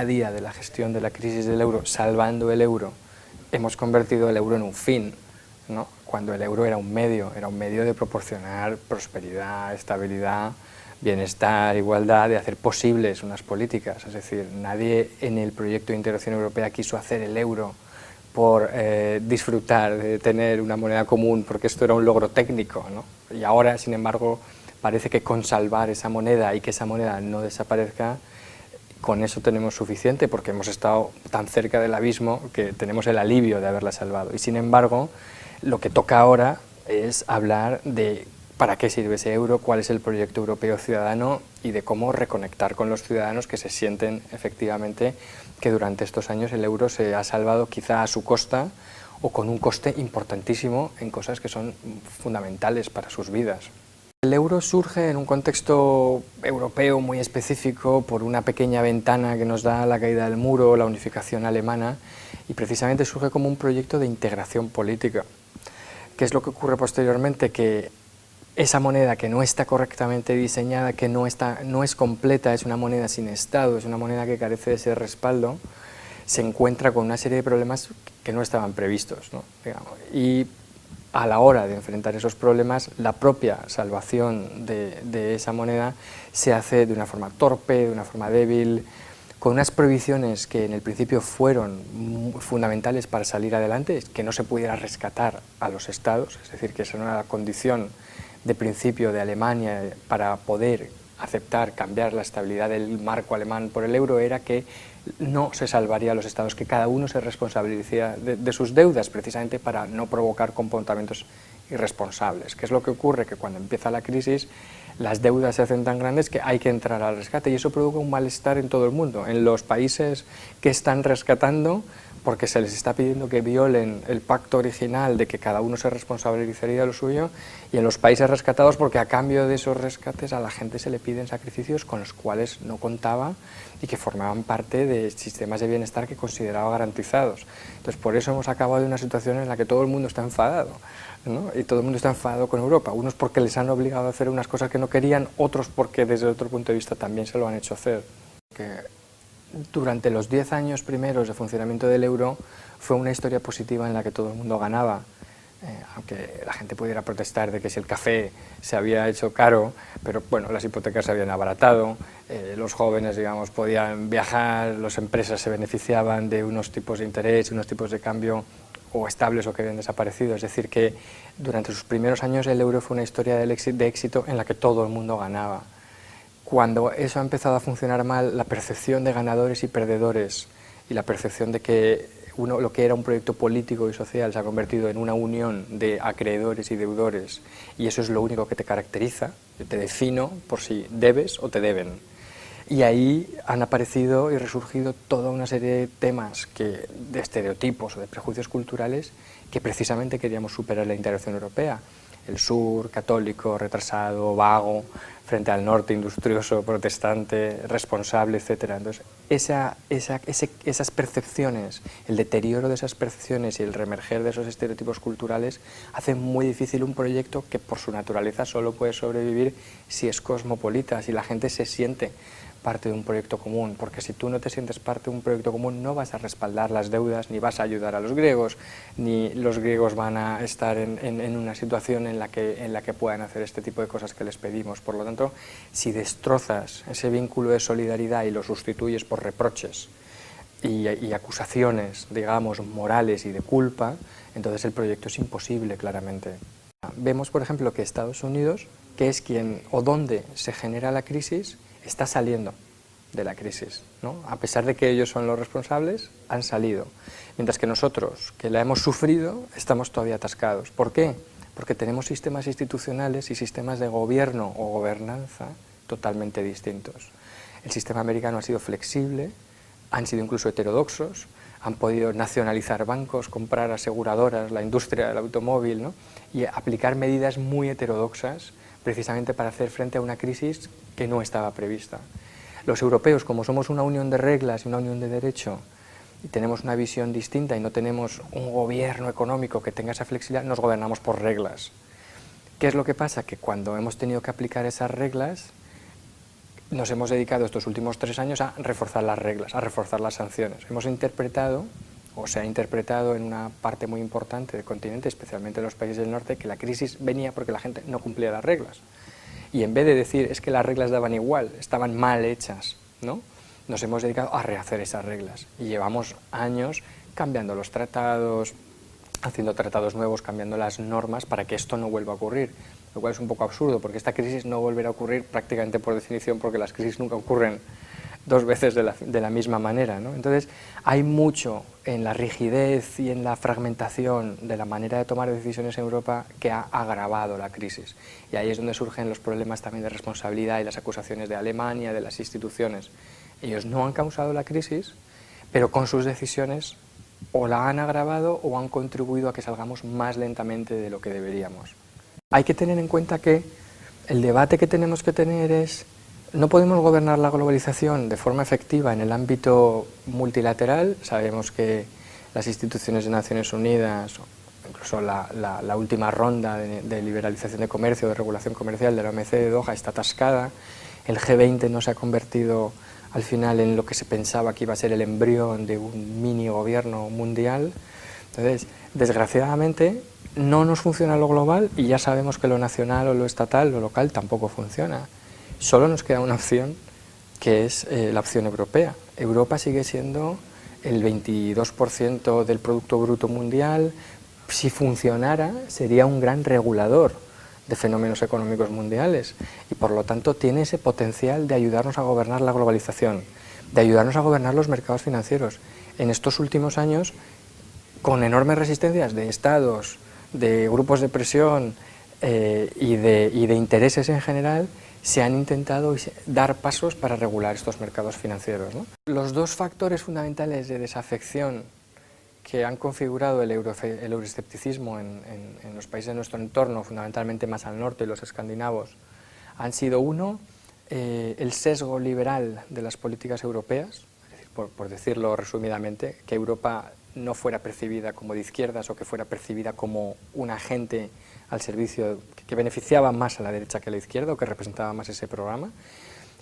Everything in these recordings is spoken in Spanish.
a día de la gestión de la crisis del euro, salvando el euro, hemos convertido el euro en un fin, ¿no? Cuando el euro era un medio de proporcionar prosperidad, estabilidad, bienestar, igualdad, de hacer posibles unas políticas. Es decir, nadie en el proyecto de integración europea quiso hacer el euro por disfrutar de tener una moneda común, porque esto era un logro técnico, ¿no? Y ahora, sin embargo, parece que con salvar esa moneda y que esa moneda no desaparezca, con eso tenemos suficiente, porque hemos estado tan cerca del abismo que tenemos el alivio de haberla salvado. Y sin embargo, lo que toca ahora es hablar de para qué sirve ese euro, cuál es el proyecto europeo ciudadano y de cómo reconectar con los ciudadanos que se sienten efectivamente que durante estos años el euro se ha salvado quizá a su costa o con un coste importantísimo en cosas que son fundamentales para sus vidas. El euro surge en un contexto europeo muy específico por una pequeña ventana que nos da la caída del muro, la unificación alemana, y precisamente surge como un proyecto de integración política. ¿Qué es lo que ocurre posteriormente? Que esa moneda que no está correctamente diseñada, que no es completa, es una moneda sin Estado, es una moneda que carece de ese respaldo, se encuentra con una serie de problemas que no estaban previstos, ¿no? Digamos. Y a la hora de enfrentar esos problemas, la propia salvación de esa moneda se hace de una forma torpe, de una forma débil, con unas prohibiciones que en el principio fueron fundamentales para salir adelante, que no se pudiera rescatar a los estados, es decir, que esa no era la condición de principio de Alemania para poder aceptar, cambiar la estabilidad del marco alemán por el euro, era que no se salvaría a los estados, que cada uno se responsabilizaría de sus deudas, precisamente para no provocar comportamientos irresponsables. ¿Qué es lo que ocurre? Que cuando empieza la crisis, las deudas se hacen tan grandes que hay que entrar al rescate, y eso provoca un malestar en todo el mundo, en los países que están rescatando, porque se les está pidiendo que violen el pacto original de que cada uno se responsabilizaría de lo suyo, y en los países rescatados porque a cambio de esos rescates a la gente se le piden sacrificios con los cuales no contaba y que formaban parte de sistemas de bienestar que consideraba garantizados. Entonces, por eso hemos acabado en una situación en la que todo el mundo está enfadado, ¿no? Y todo el mundo está enfadado con Europa, unos porque les han obligado a hacer unas cosas que no querían, otros porque desde otro punto de vista también se lo han hecho hacer. Durante los 10 años primeros de funcionamiento del euro fue una historia positiva en la que todo el mundo ganaba, aunque la gente pudiera protestar de que si el café se había hecho caro, pero bueno, las hipotecas se habían abaratado, los jóvenes, digamos, podían viajar, las empresas se beneficiaban de unos tipos de interés, unos tipos de cambio o estables o que habían desaparecido. Es decir, que durante sus primeros años el euro fue una historia de éxito en la que todo el mundo ganaba. Cuando eso ha empezado a funcionar mal, la percepción de ganadores y perdedores y la percepción de que lo que era un proyecto político y social se ha convertido en una unión de acreedores y deudores, y eso es lo único que te caracteriza, te defino por si debes o te deben. Y ahí han aparecido y resurgido toda una serie de temas de estereotipos o de prejuicios culturales que precisamente queríamos superar la integración europea. El sur, católico, retrasado, vago, frente al norte, industrioso, protestante, responsable, etc. Entonces, esas percepciones, el deterioro de esas percepciones y el reemerger de esos estereotipos culturales hacen muy difícil un proyecto que por su naturaleza solo puede sobrevivir si es cosmopolita, si la gente se siente parte de un proyecto común, porque si tú no te sientes parte de un proyecto común no vas a respaldar las deudas, ni vas a ayudar a los griegos, ni los griegos van a estar en una situación en la que puedan hacer este tipo de cosas que les pedimos. Por lo tanto, si destrozas ese vínculo de solidaridad y lo sustituyes por reproches y acusaciones, digamos, morales y de culpa, entonces el proyecto es imposible, claramente. Vemos, por ejemplo, que Estados Unidos, que es quien o donde se genera la crisis, está saliendo de la crisis, ¿no? A pesar de que ellos son los responsables, han salido. Mientras que nosotros, que la hemos sufrido, estamos todavía atascados. ¿Por qué? Porque tenemos sistemas institucionales y sistemas de gobierno o gobernanza totalmente distintos. El sistema americano ha sido flexible, han sido incluso heterodoxos, han podido nacionalizar bancos, comprar aseguradoras, la industria del automóvil, ¿no? Y aplicar medidas muy heterodoxas precisamente para hacer frente a una crisis que no estaba prevista. Los europeos, como somos una unión de reglas y una unión de derecho, y tenemos una visión distinta y no tenemos un gobierno económico que tenga esa flexibilidad, nos gobernamos por reglas. ¿Qué es lo que pasa? Que cuando hemos tenido que aplicar esas reglas, nos hemos dedicado estos últimos 3 años a reforzar las reglas, a reforzar las sanciones. Hemos interpretado, o se ha interpretado en una parte muy importante del continente, especialmente en los países del norte, que la crisis venía porque la gente no cumplía las reglas. Y en vez de decir es que las reglas daban igual, estaban mal hechas, ¿no?, nos hemos dedicado a rehacer esas reglas. Y llevamos años cambiando los tratados, haciendo tratados nuevos, cambiando las normas para que esto no vuelva a ocurrir. Lo cual es un poco absurdo, porque esta crisis no volverá a ocurrir prácticamente por definición, porque las crisis nunca ocurren 2 veces de la misma manera, ¿no? Entonces, hay mucho en la rigidez y en la fragmentación de la manera de tomar decisiones en Europa que ha agravado la crisis. Y ahí es donde surgen los problemas también de responsabilidad y las acusaciones de Alemania, de las instituciones. Ellos no han causado la crisis, pero con sus decisiones o la han agravado o han contribuido a que salgamos más lentamente de lo que deberíamos. Hay que tener en cuenta que el debate que tenemos que tener es: no podemos gobernar la globalización de forma efectiva en el ámbito multilateral. Sabemos que las instituciones de Naciones Unidas, incluso la última ronda de liberalización de comercio, de regulación comercial de la OMC de Doha está atascada. El G20 no se ha convertido al final en lo que se pensaba que iba a ser el embrión de un mini gobierno mundial. Entonces, desgraciadamente, no nos funciona lo global y ya sabemos que lo nacional o lo estatal, lo local, tampoco funciona. Solo nos queda una opción, que es la opción europea. Europa sigue siendo el 22% del Producto Bruto Mundial. Si funcionara, sería un gran regulador de fenómenos económicos mundiales y por lo tanto tiene ese potencial de ayudarnos a gobernar la globalización, de ayudarnos a gobernar los mercados financieros. En estos últimos años, con enormes resistencias de estados, de grupos de presión y de intereses en general, se han intentado dar pasos para regular estos mercados financieros, ¿no? Los 2 factores fundamentales de desafección que han configurado el euroescepticismo en los países de nuestro entorno, fundamentalmente más al norte, los escandinavos, han sido: uno, el sesgo liberal de las políticas europeas, es decir, por decirlo resumidamente, que Europa no fuera percibida como de izquierdas o que fuera percibida como un agente al servicio que beneficiaba más a la derecha que a la izquierda o que representaba más ese programa,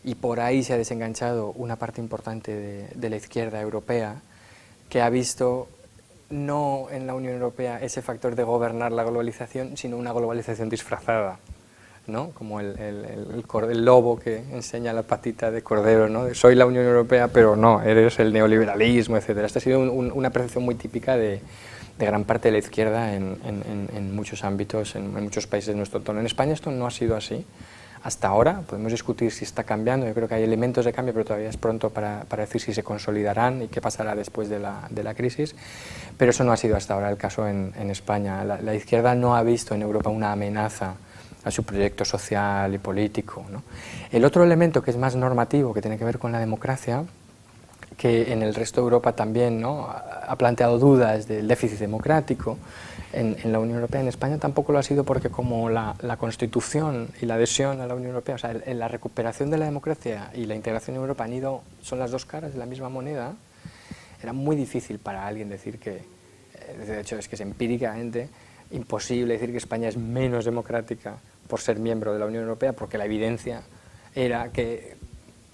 y por ahí se ha desenganchado una parte importante de la izquierda europea que ha visto no en la Unión Europea ese factor de gobernar la globalización, sino una globalización disfrazada, ¿no? Como el lobo que enseña la patita de cordero, ¿no? De soy la Unión Europea, pero no, eres el neoliberalismo, etc. Esta ha sido una percepción muy típica de gran parte de la izquierda en muchos ámbitos, en muchos países de nuestro entorno. En España esto no ha sido así. Hasta ahora podemos discutir si está cambiando, yo creo que hay elementos de cambio, pero todavía es pronto para decir si se consolidarán y qué pasará después de la crisis, pero eso no ha sido hasta ahora el caso en España. La izquierda no ha visto en Europa una amenaza a su proyecto social y político, ¿no? El otro elemento que es más normativo, que tiene que ver con la democracia, que en el resto de Europa también, ¿no?, ha planteado dudas del déficit democrático. En la Unión Europea, en España tampoco lo ha sido, porque como la Constitución y la adhesión a la Unión Europea, o sea, en la recuperación de la democracia y la integración en Europa son las 2 caras de la misma moneda, era muy difícil para alguien decir que, de hecho es que es empíricamente imposible decir que España es menos democrática por ser miembro de la Unión Europea, porque la evidencia era que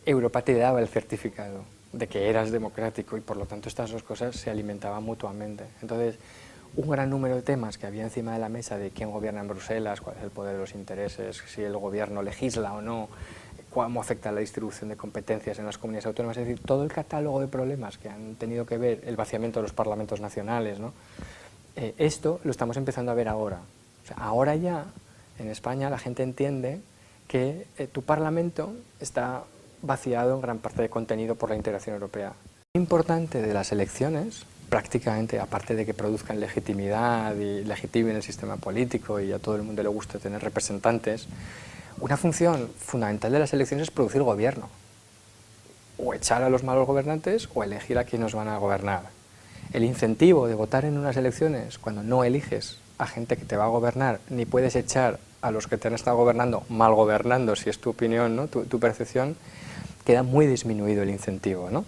Europa te daba el certificado de que eras democrático y por lo tanto estas 2 cosas se alimentaban mutuamente. Entonces, un gran número de temas que había encima de la mesa de quién gobierna en Bruselas, cuál es el poder de los intereses, si el gobierno legisla o no, cómo afecta la distribución de competencias en las comunidades autónomas, es decir, todo el catálogo de problemas que han tenido que ver el vaciamiento de los parlamentos nacionales, ¿no? Esto lo estamos empezando a ver ahora. O sea, ahora ya en España la gente entiende que tu parlamento está vaciado en gran parte de contenido por la integración europea. Lo importante de las elecciones, prácticamente, aparte de que produzcan legitimidad y legitimen el sistema político y a todo el mundo le gusta tener representantes, una función fundamental de las elecciones es producir gobierno. O echar a los malos gobernantes o elegir a quienes van a gobernar. El incentivo de votar en unas elecciones cuando no eliges a gente que te va a gobernar, ni puedes echar a los que te han estado gobernando mal gobernando, si es tu opinión, ¿no?, tu percepción, queda muy disminuido el incentivo, ¿no?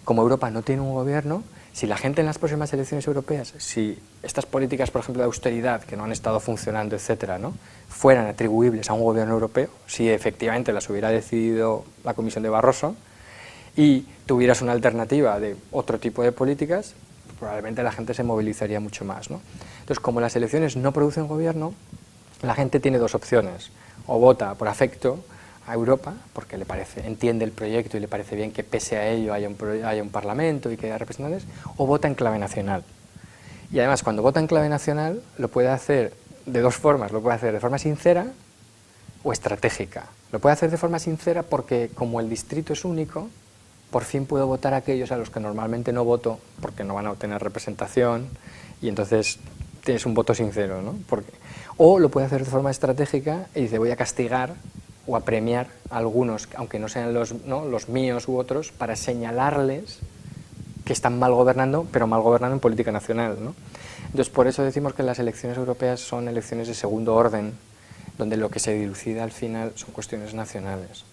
Como Europa no tiene un gobierno, Si la gente en las próximas elecciones europeas, si estas políticas, por ejemplo, de austeridad, que no han estado funcionando, etcétera, ¿no?, fueran atribuibles a un gobierno europeo, si efectivamente las hubiera decidido la Comisión de Barroso, y tuvieras una alternativa de otro tipo de políticas, probablemente la gente se movilizaría mucho más, ¿no? Entonces, como las elecciones no producen gobierno, la gente tiene dos opciones: o vota por afecto a Europa, porque entiende el proyecto y le parece bien que pese a ello haya un parlamento y que haya representantes, o vota en clave nacional. Y además, cuando vota en clave nacional, lo puede hacer de dos formas: lo puede hacer de forma sincera o estratégica. Lo puede hacer de forma sincera porque, como el distrito es único, por fin puedo votar a aquellos a los que normalmente no voto porque no van a obtener representación, y entonces tienes un voto sincero, ¿no? O lo puede hacer de forma estratégica y dice: voy a castigar o a premiar a algunos, aunque no sean los míos u otros, para señalarles que están mal gobernando, pero mal gobernando en política nacional, ¿no? Entonces, por eso decimos que las elecciones europeas son elecciones de segundo orden, donde lo que se dilucida al final son cuestiones nacionales.